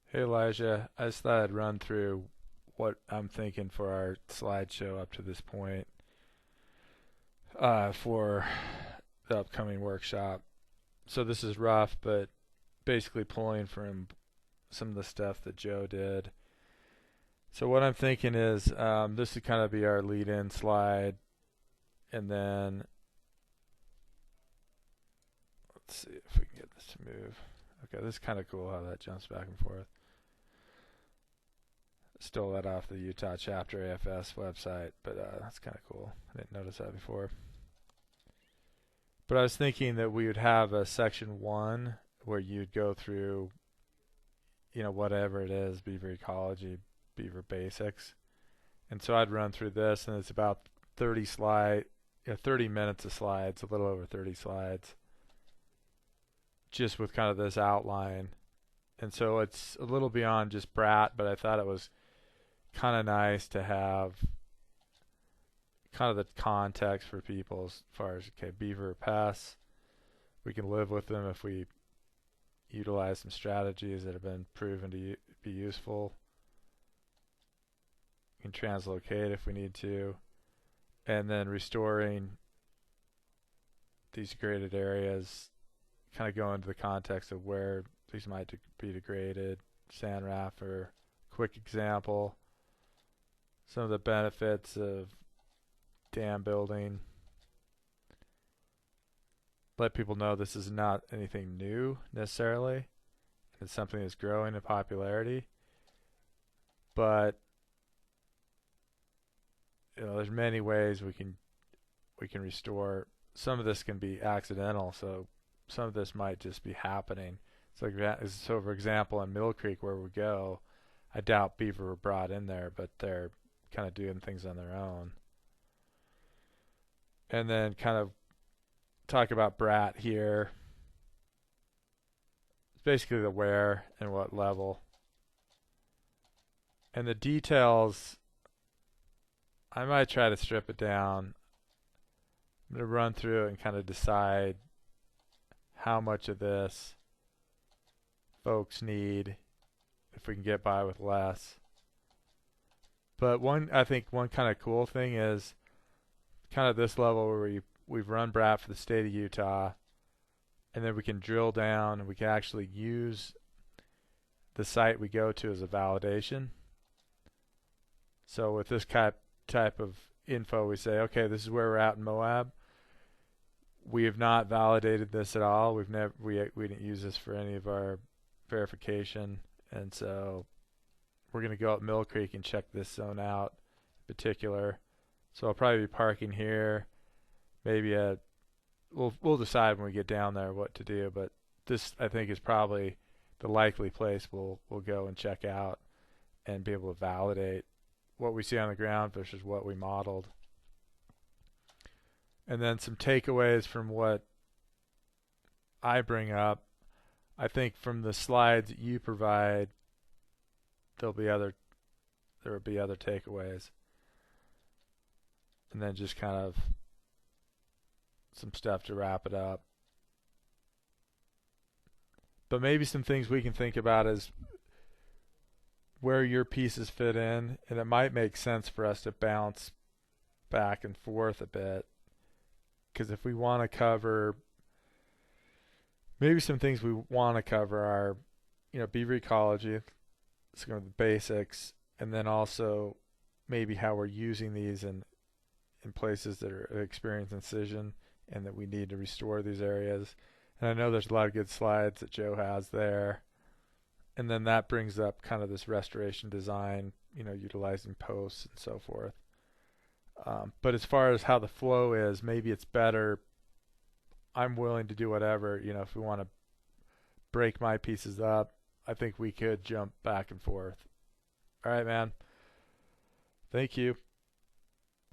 Hey Elijah, I just thought I'd run through what I'm thinking for our slideshow up to this point for the upcoming workshop. So this is rough, but basically pulling from some of the stuff that Joe did. So what I'm thinking is this would kind of be our lead-in slide, and then let's see if we can get this to move. Okay, this is kind of cool how that jumps back and forth. Stole that off the Utah Chapter AFS website, but that's kind of cool. I didn't notice that before. But I was thinking that we would have a section 1 where you'd go through, whatever it is, Beaver ecology, Beaver basics. And so I'd run through this, and it's about 30 minutes of slides, a little over 30 slides, just with kind of this outline. And so it's a little beyond just Brat, but I thought it was kind of nice to have kind of the context for people as far as, okay, beaver pests, we can live with them if we utilize some strategies that have been proven to be useful. We can translocate if we need to, and then restoring these degraded areas, kind of go into the context of where these might be degraded. Sand raft for quick example. Some of the benefits of dam building. Let people know this is not anything new necessarily. It's something that's growing in popularity. But there's many ways we can restore. Some of this can be accidental, so some of this might just be happening. So for example, in Mill Creek where we go, I doubt beaver were brought in there, but they're kind of doing things on their own. And then kind of talk about Brat here. It's basically the where and what level. And the details, I might try to strip it down. I'm going to run through it and kind of decide how much of this folks need, if we can get by with less. But I think one kind of cool thing is kind of this level where we've run Brat for the state of Utah, and then we can drill down and we can actually use the site we go to as a validation. So with this type of info, we say, okay, this is where we're at in Moab. We have not validated this at all. We didn't use this for any of our verification, and so we're going to go up Mill Creek and check this zone out in particular. So I'll probably be parking here. Maybe we'll decide when we get down there what to do, but this I think is probably the likely place we'll go and check out and be able to validate what we see on the ground versus what we modeled. And then some takeaways from what I bring up. I think from the slides that you provide, there will be other takeaways. And then just kind of some stuff to wrap it up. But maybe some things we can think about is where your pieces fit in, and it might make sense for us to bounce back and forth a bit. Because if we want to cover, maybe some things we want to cover are, beaver ecology, it's kind of the basics, and then also maybe how we're using these in places that are experiencing incision and that we need to restore these areas. And I know there's a lot of good slides that Joe has there. And then that brings up kind of this restoration design, utilizing posts and so forth. But as far as how the flow is, maybe it's better. I'm willing to do whatever, if we want to break my pieces up, I think we could jump back and forth. All right, man. Thank you.